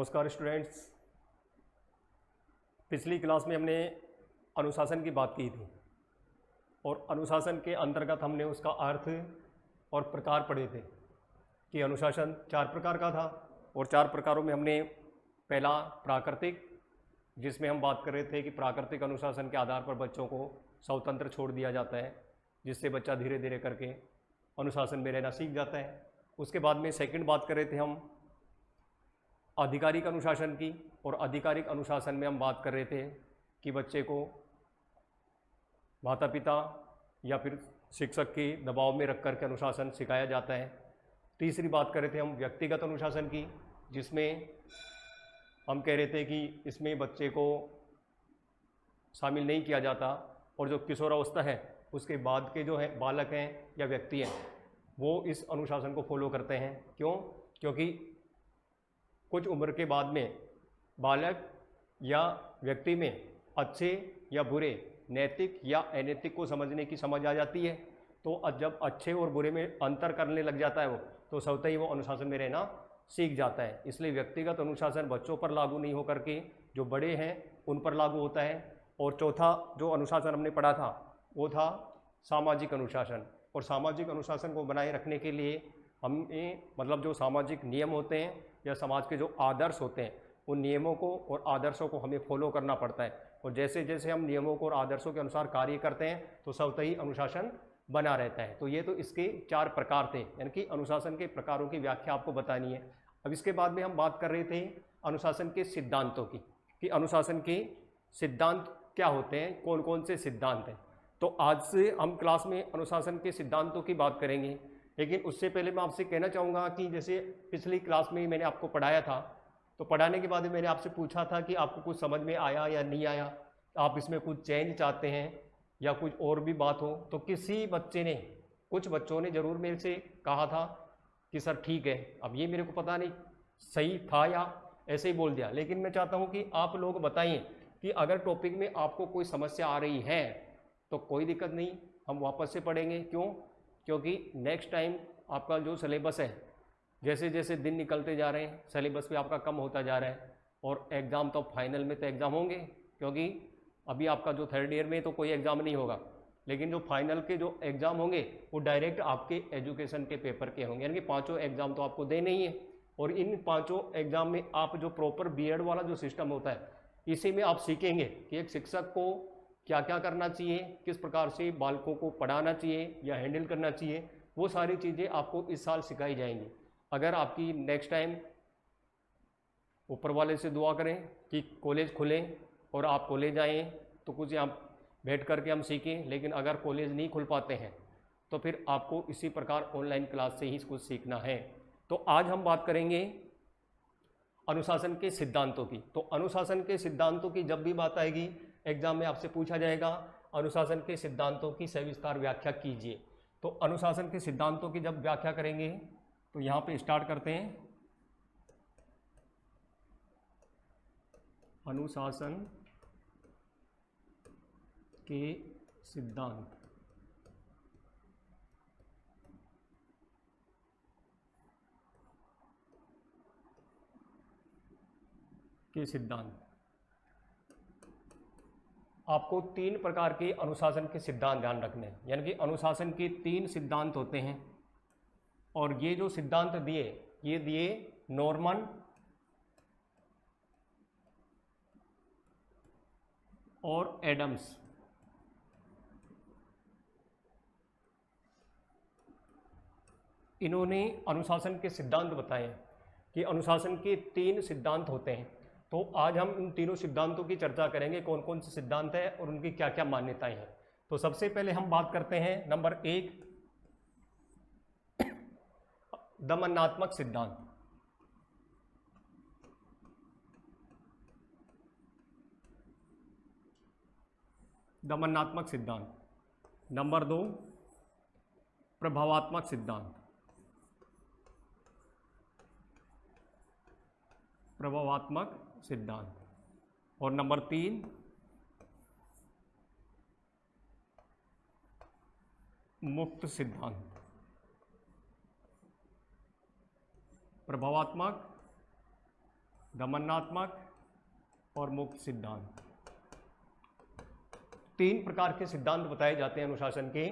नमस्कार स्टूडेंट्स। पिछली क्लास में हमने अनुशासन की बात की थी और अनुशासन के अंतर्गत हमने उसका अर्थ और प्रकार पढ़े थे कि अनुशासन 4 प्रकार का था और 4 प्रकारों में हमने पहला प्राकृतिक, जिसमें हम बात कर रहे थे कि प्राकृतिक अनुशासन के आधार पर बच्चों को स्वतंत्र छोड़ दिया जाता है, जिससे बच्चा धीरे धीरे करके अनुशासन में रहना सीख जाता है। उसके बाद में सेकंड बात कर रहे थे हम आधिकारिक अनुशासन की, और आधिकारिक अनुशासन में हम बात कर रहे थे कि बच्चे को माता पिता या फिर शिक्षक के दबाव में रख कर के अनुशासन सिखाया जाता है। तीसरी बात कर रहे थे हम व्यक्तिगत अनुशासन की, जिसमें हम कह रहे थे कि इसमें बच्चे को शामिल नहीं किया जाता और जो किशोरावस्था है उसके बाद के जो है बालक हैं या व्यक्ति हैं वो इस अनुशासन को फॉलो करते हैं। क्यों? क्योंकि कुछ उम्र के बाद में बालक या व्यक्ति में अच्छे या बुरे, नैतिक या अनैतिक को समझने की समझ आ जाती है। तो जब अच्छे और बुरे में अंतर करने लग जाता है वो, तो स्वतः ही वो अनुशासन में रहना सीख जाता है। इसलिए व्यक्तिगत अनुशासन बच्चों पर लागू नहीं होकर के जो बड़े हैं उन पर लागू होता है। और चौथा जो अनुशासन हमने पढ़ा था वो था सामाजिक अनुशासन। और सामाजिक अनुशासन को बनाए रखने के लिए हमें मतलब जो सामाजिक नियम होते हैं या समाज के जो आदर्श होते हैं उन नियमों को और आदर्शों को हमें फॉलो करना पड़ता है। और जैसे जैसे हम नियमों को और आदर्शों के अनुसार कार्य करते हैं तो स्वतः ही अनुशासन बना रहता है। तो ये तो इसके 4 प्रकार थे, यानी कि अनुशासन के प्रकारों की व्याख्या आपको बतानी है। अब इसके बाद में हम बात कर रहे थे अनुशासन के सिद्धांतों की, कि अनुशासन के सिद्धांत क्या होते हैं, कौन कौन से सिद्धांत हैं। तो आज से हम क्लास में अनुशासन के सिद्धांतों की बात करेंगे, लेकिन उससे पहले मैं आपसे कहना चाहूँगा कि जैसे पिछली क्लास में ही मैंने आपको पढ़ाया था, तो पढ़ाने के बाद मैंने आपसे पूछा था कि आपको कुछ समझ में आया या नहीं आया, आप इसमें कुछ चेंज चाहते हैं या कुछ और भी बात हो। तो किसी बच्चे ने, कुछ बच्चों ने ज़रूर मेरे से कहा था कि सर ठीक है। अब ये मेरे को पता नहीं सही था या ऐसे ही बोल दिया, लेकिन मैं चाहता हूँ कि आप लोग बताइए कि अगर टॉपिक में आपको कोई समस्या आ रही है तो कोई दिक्कत नहीं, हम वापस से पढ़ेंगे। क्यों? क्योंकि नेक्स्ट टाइम आपका जो सिलेबस है, जैसे जैसे दिन निकलते जा रहे हैं सिलेबस भी आपका कम होता जा रहा है। और एग्ज़ाम तो फाइनल में तो एग्ज़ाम होंगे, क्योंकि अभी आपका जो 3rd ईयर में तो कोई एग्ज़ाम नहीं होगा, लेकिन जो फाइनल के जो एग्ज़ाम होंगे वो डायरेक्ट आपके एजुकेशन के पेपर के होंगे, यानी कि 5 एग्ज़ाम तो आपको देने ही है। और इन 5 एग्ज़ाम में आप जो प्रॉपर बीएड वाला जो सिस्टम होता है, इसी में आप सीखेंगे कि एक शिक्षक को क्या क्या करना चाहिए, किस प्रकार से बालकों को पढ़ाना चाहिए या हैंडल करना चाहिए, वो सारी चीज़ें आपको इस साल सिखाई जाएंगी। अगर आपकी नेक्स्ट टाइम ऊपर वाले से दुआ करें कि कॉलेज खुलें और आप कॉलेज आएँ तो कुछ यहाँ बैठ करके हम सीखें, लेकिन अगर कॉलेज नहीं खुल पाते हैं तो फिर आपको इसी प्रकार ऑनलाइन क्लास से ही कुछ सीखना है। तो आज हम बात करेंगे अनुशासन के सिद्धांतों की। तो अनुशासन के सिद्धांतों की जब भी बात आएगी एग्जाम में आपसे पूछा जाएगा अनुशासन के सिद्धांतों की सविस्तार व्याख्या कीजिए। तो अनुशासन के सिद्धांतों की जब व्याख्या करेंगे तो यहाँ पे स्टार्ट करते हैं। अनुशासन के सिद्धांत। आपको 3 प्रकार के अनुशासन के सिद्धांत ध्यान रखने हैं, यानी कि अनुशासन के 3 सिद्धांत होते हैं। और ये जो सिद्धांत दिए, ये दिए नॉर्मन और एडम्स। इन्होंने अनुशासन के सिद्धांत बताए कि अनुशासन के 3 सिद्धांत होते हैं। तो आज हम इन तीनों सिद्धांतों की चर्चा करेंगे, कौन कौन से सिद्धांत हैं और उनकी क्या क्या मान्यताएं हैं। तो सबसे पहले हम बात करते हैं नंबर 1, दमनात्मक सिद्धांत। दमनात्मक सिद्धांत। नंबर 2, प्रभावात्मक सिद्धांत। प्रभावात्मक सिद्धांत। और नंबर 3, मुक्त सिद्धांत। प्रभावात्मक, दमनात्मक और मुक्त सिद्धांत। 3 प्रकार के सिद्धांत बताए जाते हैं अनुशासन के।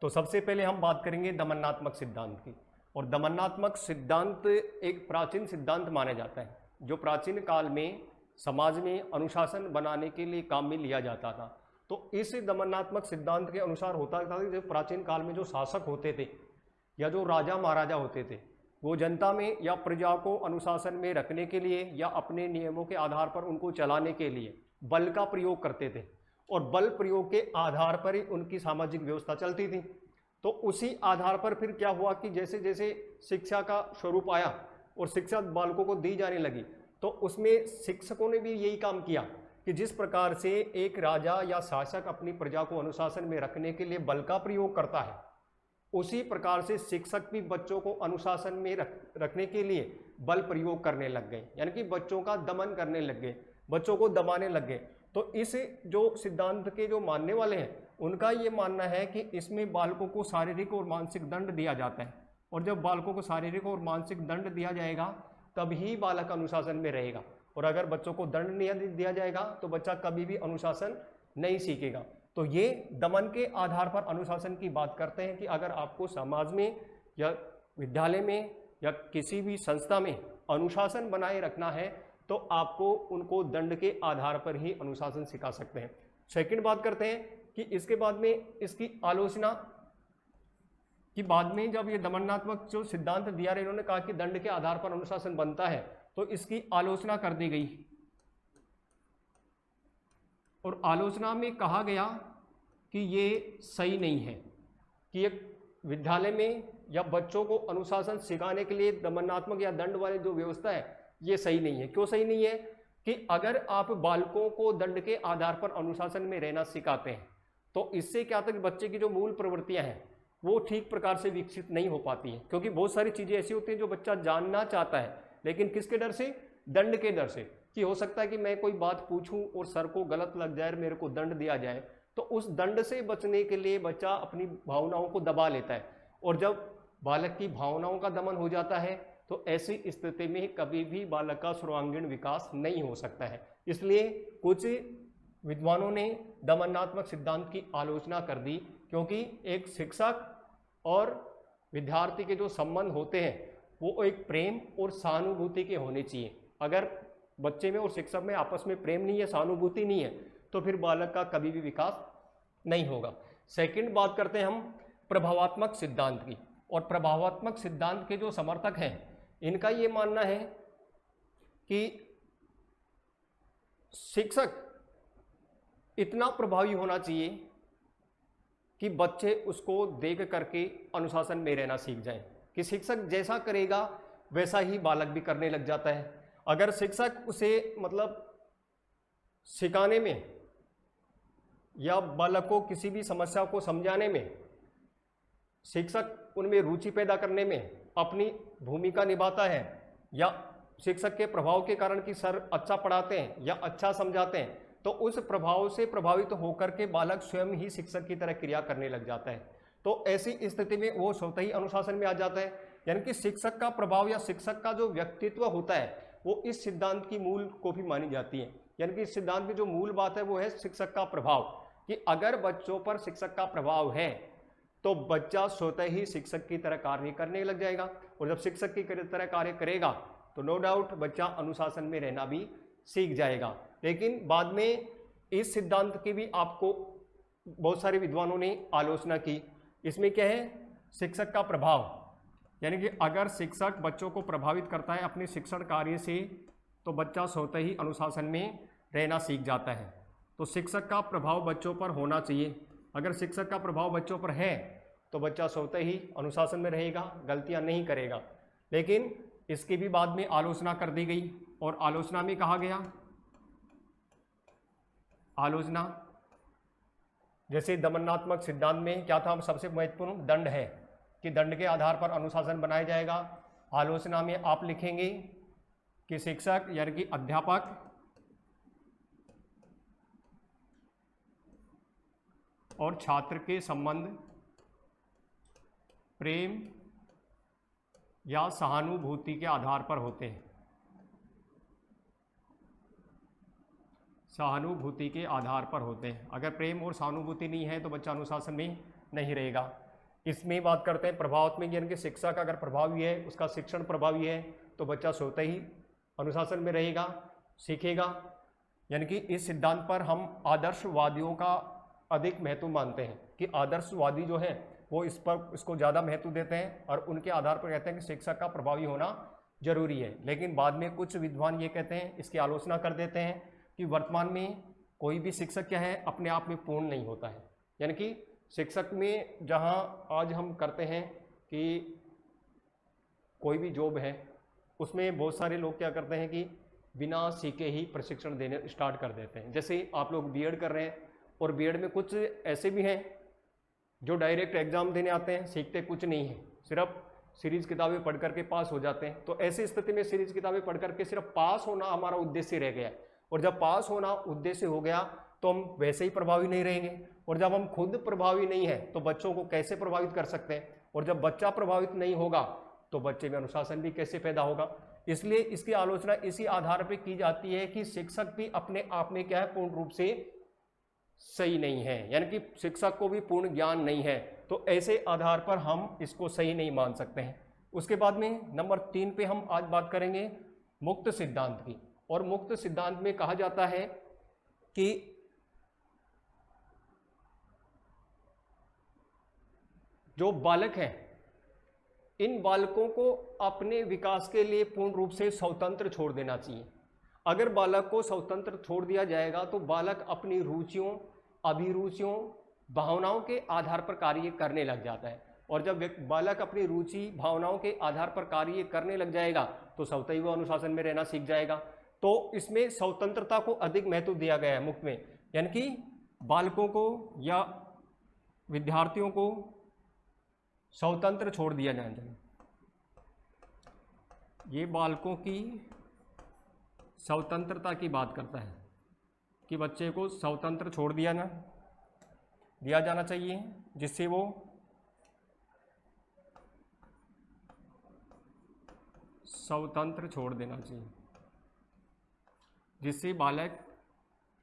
तो सबसे पहले हम बात करेंगे दमनात्मक सिद्धांत की। और दमनात्मक सिद्धांत एक प्राचीन सिद्धांत माना जाता है जो प्राचीन काल में समाज में अनुशासन बनाने के लिए काम में लिया जाता था। तो इस दमनात्मक सिद्धांत के अनुसार होता था कि जो प्राचीन काल में जो शासक होते थे या जो राजा महाराजा होते थे, वो जनता में या प्रजा को अनुशासन में रखने के लिए या अपने नियमों के आधार पर उनको चलाने के लिए बल का प्रयोग करते थे, और बल प्रयोग के आधार पर ही उनकी सामाजिक व्यवस्था चलती थी। तो उसी आधार पर फिर क्या हुआ कि जैसे जैसे शिक्षा का स्वरूप आया और शिक्षा बालकों को दी जाने लगी, तो उसमें शिक्षकों ने भी यही काम किया कि जिस प्रकार से एक राजा या शासक अपनी प्रजा को अनुशासन में रखने के लिए बल का प्रयोग करता है, उसी प्रकार से शिक्षक भी बच्चों को अनुशासन में रखने के लिए बल प्रयोग करने लग गए, यानी कि बच्चों का दमन करने लग गए, बच्चों को दबाने लग गए। तो इस जो सिद्धांत के जो मानने वाले हैं उनका ये मानना है कि इसमें बालकों को शारीरिक और मानसिक दंड दिया जाता है, और जब बालकों को शारीरिक और मानसिक दंड दिया जाएगा तभी बालक अनुशासन में रहेगा, और अगर बच्चों को दंड नहीं दिया जाएगा तो बच्चा कभी भी अनुशासन नहीं सीखेगा। तो ये दमन के आधार पर अनुशासन की बात करते हैं कि अगर आपको समाज में या विद्यालय में या किसी भी संस्था में अनुशासन बनाए रखना है तो आपको उनको दंड के आधार पर ही अनुशासन सिखा सकते हैं। सेकंड बात करते हैं कि इसके बाद में इसकी आलोचना कि बाद में जब ये दमनात्मक जो सिद्धांत दिया रहे, इन्होंने कहा कि दंड के आधार पर अनुशासन बनता है, तो इसकी आलोचना कर दी गई। और आलोचना में कहा गया कि ये सही नहीं है कि एक विद्यालय में या बच्चों को अनुशासन सिखाने के लिए दमनात्मक या दंड वाली जो व्यवस्था है ये सही नहीं है। क्यों सही नहीं है? कि अगर आप बालकों को दंड के आधार पर अनुशासन में रहना सिखाते हैं तो इससे क्या होता है कि बच्चे की जो मूल प्रवृत्तियां हैं वो ठीक प्रकार से विकसित नहीं हो पाती हैं, क्योंकि बहुत सारी चीज़ें ऐसी होती हैं जो बच्चा जानना चाहता है लेकिन किसके डर से? दंड के डर से, कि हो सकता है कि मैं कोई बात पूछूं और सर को गलत लग जाए, मेरे को दंड दिया जाए। तो उस दंड से बचने के लिए बच्चा अपनी भावनाओं को दबा लेता है, और जब बालक की भावनाओं का दमन हो जाता है तो ऐसी स्थिति में कभी भी बालक का सर्वांगीण विकास नहीं हो सकता है। इसलिए कुछ विद्वानों ने दमनात्मक सिद्धांत की आलोचना कर दी, क्योंकि एक शिक्षक और विद्यार्थी के जो संबंध होते हैं वो एक प्रेम और सहानुभूति के होने चाहिए। अगर बच्चे में और शिक्षक में आपस में प्रेम नहीं है, सहानुभूति नहीं है, तो फिर बालक का कभी भी विकास नहीं होगा। सेकंड बात करते हैं हम प्रभावात्मक सिद्धांत की। और प्रभावात्मक सिद्धांत के जो समर्थक हैं इनका ये मानना है कि शिक्षक इतना प्रभावी होना चाहिए कि बच्चे उसको देख करके अनुशासन में रहना सीख जाएं, कि शिक्षक जैसा करेगा वैसा ही बालक भी करने लग जाता है। अगर शिक्षक उसे मतलब सिखाने में या बालक को किसी भी समस्या को समझाने में, शिक्षक उनमें रुचि पैदा करने में अपनी भूमिका निभाता है, या शिक्षक के प्रभाव के कारण कि सर अच्छा पढ़ाते हैं या अच्छा समझाते हैं, तो उस प्रभाव से प्रभावित होकर के बालक स्वयं ही शिक्षक की तरह क्रिया करने लग जाता है। तो ऐसी स्थिति में वो स्वतः ही अनुशासन में आ जाता है। यानी कि शिक्षक का प्रभाव या शिक्षक का जो व्यक्तित्व होता है वो इस सिद्धांत की मूल को भी मानी जाती है। यानी कि इस सिद्धांत की जो मूल बात है वो है शिक्षक का प्रभाव, कि अगर बच्चों पर शिक्षक का प्रभाव है तो बच्चा स्वतः ही शिक्षक की तरह कार्य करने लग जाएगा, और जब शिक्षक की तरह कार्य करेगा तो नो डाउट बच्चा अनुशासन में रहना भी सीख जाएगा। लेकिन बाद में इस सिद्धांत की भी आपको बहुत सारे विद्वानों ने आलोचना की। इसमें क्या है? शिक्षक का प्रभाव, यानी कि अगर शिक्षक बच्चों को प्रभावित करता है अपने शिक्षण कार्य से तो बच्चा स्वतः ही अनुशासन में रहना सीख जाता है। तो शिक्षक का प्रभाव बच्चों पर होना चाहिए। अगर शिक्षक का प्रभाव बच्चों पर है तो बच्चा स्वतः ही अनुशासन में रहेगा, गलतियां नहीं करेगा। लेकिन इसकी भी बाद में आलोचना कर दी गई, और आलोचना में कहा गया, आलोचना जैसे दमनात्मक सिद्धांत में क्या था? सबसे महत्वपूर्ण दंड है कि दंड के आधार पर अनुशासन बनाया जाएगा। आलोचना में आप लिखेंगे कि शिक्षक यानी कि अध्यापक और छात्र के संबंध प्रेम या सहानुभूति के आधार पर होते हैं। सहानुभूति के आधार पर होते हैं। अगर प्रेम और सहानुभूति नहीं है तो बच्चा अनुशासन में नहीं रहेगा। इसमें बात करते हैं प्रभावात्मक, यानी कि शिक्षा का अगर प्रभावी है, उसका शिक्षण प्रभावी है, तो बच्चा स्वतः ही अनुशासन में रहेगा, सीखेगा। यानी कि इस सिद्धांत पर हम आदर्शवादियों का अधिक महत्व मानते हैं कि आदर्शवादी जो है वो इसको ज़्यादा महत्व देते हैं और उनके आधार पर कहते हैं कि शिक्षक का प्रभावी होना जरूरी है। लेकिन बाद में कुछ विद्वान ये कहते हैं, इसकी आलोचना कर देते हैं कि वर्तमान में कोई भी शिक्षक क्या है, अपने आप में पूर्ण नहीं होता है। यानी कि शिक्षक में जहाँ आज हम करते हैं कि कोई भी जॉब है, उसमें बहुत सारे लोग क्या करते हैं कि बिना सीखे ही प्रशिक्षण देने स्टार्ट कर देते हैं। जैसे आप लोग बीएड कर रहे हैं और बीएड में कुछ ऐसे भी हैं जो डायरेक्ट एग्जाम देने आते हैं, सीखते कुछ नहीं है, सिर्फ सीरीज किताबें पढ़ करके पास हो जाते हैं। तो ऐसी स्थिति में सीरीज किताबें पढ़ करके सिर्फ पास होना हमारा उद्देश्य रह गया, और जब पास होना उद्देश्य हो गया तो हम वैसे ही प्रभावी नहीं रहेंगे, और जब हम खुद प्रभावी नहीं है तो बच्चों को कैसे प्रभावित कर सकते हैं, और जब बच्चा प्रभावित नहीं होगा तो बच्चे में अनुशासन भी कैसे पैदा होगा। इसलिए इसकी आलोचना इसी आधार पर की जाती है कि शिक्षक भी अपने आप में क्या है, पूर्ण रूप से सही नहीं है, यानी कि शिक्षक को भी पूर्ण ज्ञान नहीं है, तो ऐसे आधार पर हम इसको सही नहीं मान सकते हैं। उसके बाद में नंबर 3 पे हम आज बात करेंगे मुक्त सिद्धांत की। और मुक्त सिद्धांत में कहा जाता है कि जो बालक हैं, इन बालकों को अपने विकास के लिए पूर्ण रूप से स्वतंत्र छोड़ देना चाहिए। अगर बालक को स्वतंत्र छोड़ दिया जाएगा तो बालक अपनी रुचियों, अभिरुचियों, भावनाओं के आधार पर कार्य करने लग जाता है, और जब बालक अपनी रुचि भावनाओं के आधार पर कार्य करने लग जाएगा तो स्वतः ही वो अनुशासन में रहना सीख जाएगा। तो इसमें स्वतंत्रता को अधिक महत्व दिया गया है मुक्त में, यानी कि बालकों को या विद्यार्थियों को स्वतंत्र छोड़ दिया जाना चाहिए। ये बालकों की स्वतंत्रता की बात करता है कि बच्चे को स्वतंत्र छोड़ दिया जाना चाहिए, जिससे वो स्वतंत्र छोड़ देना चाहिए, जिससे बालक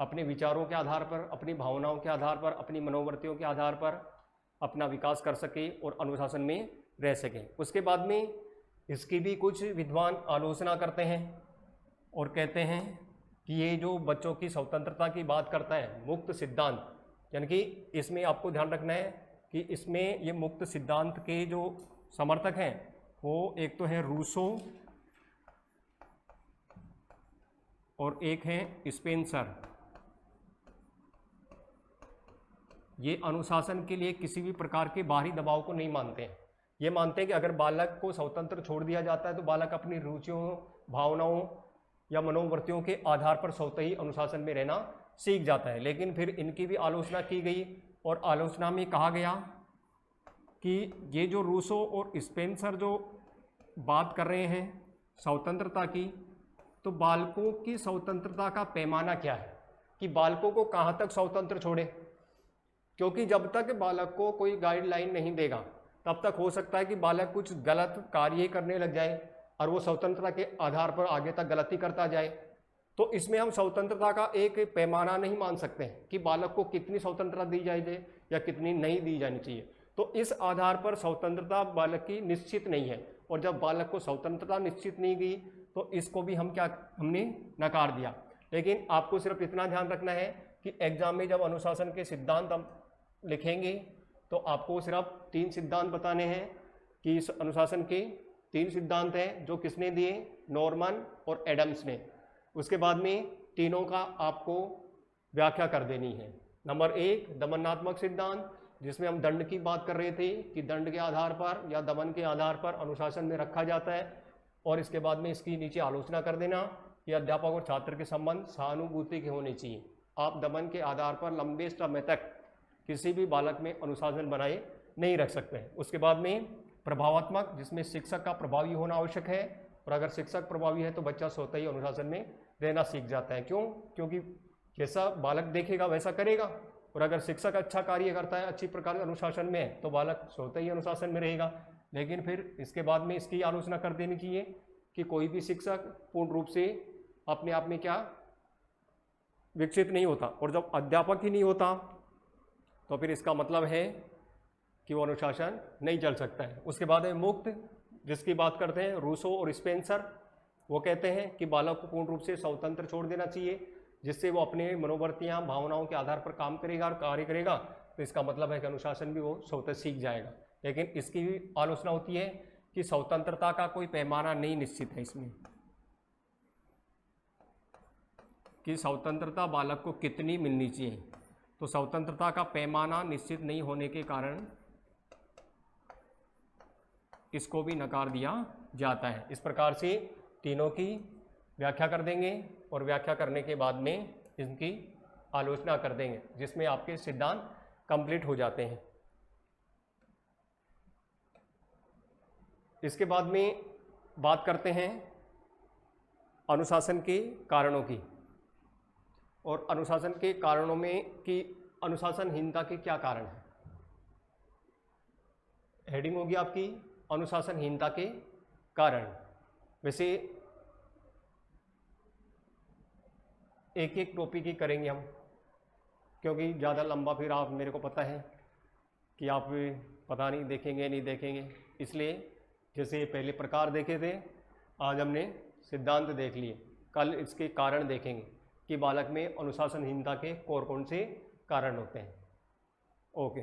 अपने विचारों के आधार पर, अपनी भावनाओं के आधार पर, अपनी मनोवृत्तियों के आधार पर अपना विकास कर सके और अनुशासन में रह सके। उसके बाद में इसकी भी कुछ विद्वान आलोचना करते हैं और कहते हैं कि ये जो बच्चों की स्वतंत्रता की बात करता है मुक्त सिद्धांत, यानी कि इसमें आपको ध्यान रखना है कि इसमें ये मुक्त सिद्धांत के जो समर्थक हैं वो एक तो है रूसो और एक है स्पेंसर। ये अनुशासन के लिए किसी भी प्रकार के बाहरी दबाव को नहीं मानते हैं। ये मानते हैं कि अगर बालक को स्वतंत्र छोड़ दिया जाता है तो बालक अपनी रुचियों, भावनाओं या मनोवृत्तियों के आधार पर स्वतः ही अनुशासन में रहना सीख जाता है। लेकिन फिर इनकी भी आलोचना की गई और आलोचना में कहा गया कि ये जो रूसो और स्पेंसर जो बात कर रहे हैं स्वतंत्रता की, तो बालकों की स्वतंत्रता का पैमाना क्या है कि बालकों को कहाँ तक स्वतंत्र छोड़े, क्योंकि जब तक बालक को कोई गाइडलाइन नहीं देगा तब तक हो सकता है कि बालक कुछ गलत कार्य करने लग जाए और वो स्वतंत्रता के आधार पर आगे तक गलती करता जाए। तो इसमें हम स्वतंत्रता का एक पैमाना नहीं मान सकते हैं कि बालक को कितनी स्वतंत्रता दी जाए या कितनी नहीं दी जानी चाहिए। तो इस आधार पर स्वतंत्रता बालक की निश्चित नहीं है, और जब बालक को स्वतंत्रता निश्चित नहीं गई तो इसको भी हमने नकार दिया। लेकिन आपको सिर्फ इतना ध्यान रखना है कि एग्जाम में जब अनुशासन के सिद्धांत हम लिखेंगे तो आपको सिर्फ 3 सिद्धांत बताने हैं कि इस अनुशासन के 3 सिद्धांत हैं जो किसने दिए, नॉर्मन और एडम्स ने। उसके बाद में तीनों का आपको व्याख्या कर देनी है। नंबर 1 दमनात्मक सिद्धांत, जिसमें हम दंड की बात कर रहे थे कि दंड के आधार पर या दमन के आधार पर अनुशासन में रखा जाता है, और इसके बाद में इसकी नीचे आलोचना कर देना कि अध्यापक और छात्र के संबंध सहानुभूति के होने चाहिए। आप दमन के आधार पर लंबे समय तक किसी भी बालक में अनुशासन बनाए नहीं रख सकते हैं। उसके बाद में प्रभावात्मक, जिसमें शिक्षक का प्रभावी होना आवश्यक है, और अगर शिक्षक प्रभावी है तो बच्चा स्वतः ही अनुशासन में रहना सीख जाता है। क्यों? क्योंकि जैसा बालक देखेगा वैसा करेगा, और अगर शिक्षक अच्छा कार्य करता है, अच्छी प्रकार अनुशासन में है, तो बालक स्वतः ही अनुशासन में रहेगा। लेकिन फिर इसके बाद में इसकी आलोचना कर देनी चाहिए कि कोई भी शिक्षक पूर्ण रूप से अपने आप में क्या विकसित नहीं होता, और जब अध्यापक ही नहीं होता तो फिर इसका मतलब है कि वो अनुशासन नहीं चल सकता है। उसके बाद है मुक्त, जिसकी बात करते हैं रूसो और स्पेंसर। वो कहते हैं कि बालक को पूर्ण रूप से स्वतंत्र छोड़ देना चाहिए, जिससे वो अपने मनोवृत्तियाँ भावनाओं के आधार पर काम करेगा और कार्य करेगा। तो इसका मतलब है कि अनुशासन भी वो स्वतः सीख जाएगा। लेकिन इसकी भी आलोचना होती है कि स्वतंत्रता का कोई पैमाना नहीं निश्चित है इसमें, कि स्वतंत्रता बालक को कितनी मिलनी चाहिए। तो स्वतंत्रता का पैमाना निश्चित नहीं होने के कारण इसको भी नकार दिया जाता है। इस प्रकार से तीनों की व्याख्या कर देंगे और व्याख्या करने के बाद में इनकी आलोचना कर देंगे, जिसमें आपके सिद्धांत कंप्लीट हो जाते हैं। इसके बाद में बात करते हैं अनुशासन के कारणों की, और अनुशासन के कारणों में कि अनुशासनहीनता के क्या कारण हैं। हेडिंग होगी आपकी अनुशासनहीनता के कारण। वैसे एक एक टॉपिक ही करेंगे हम, क्योंकि ज़्यादा लंबा फिर आप, मेरे को पता है कि आप पता नहीं देखेंगे नहीं देखेंगे, इसलिए जैसे पहले प्रकार देखे थे, आज हमने सिद्धांत देख लिए। कल इसके कारण देखेंगे कि बालक में अनुशासनहीनता के कौन कौन से कारण होते हैं। ओके।